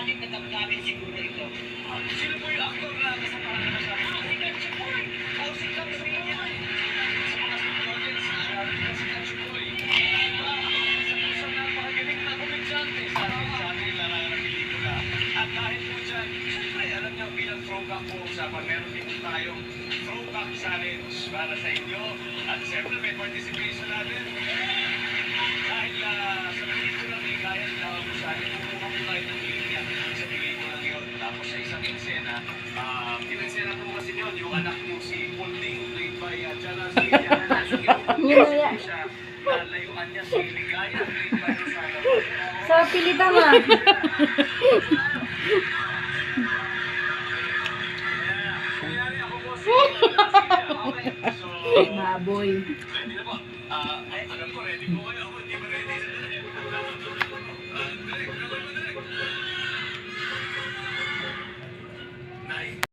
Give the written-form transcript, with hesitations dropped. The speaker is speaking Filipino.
ating nadamdamin siguro ito. Sino po yung aktor na kasamahan na nasabi? Si Katsupoy! Kausik lang sa niya. Sa mga audience, naarating na si Katsupoy. Diba? Sa napakagaling na komedyante sa ating channel na pelikula. At dahil po dyan, siyempre, alam niyo, bilang throwback po usapan, meron din tayong throwback challenge para sa inyo. At siyempre, may participation natin. Dahil sa pelikula may kaya na usali, kumuha po tayo ng linya sa pelikula ngayon. Tapos sa isang eksena, in-eksena po kasi yun, yung anak niyo si Punding, played by Jana Siya, layuan niya si Ligaya, played by Rosana. Sa pilitan nga. Kunyari ako po si So, Baboy. ready na po. Alam ko, ready po kayo. Ako, hindi ba ready? Direk,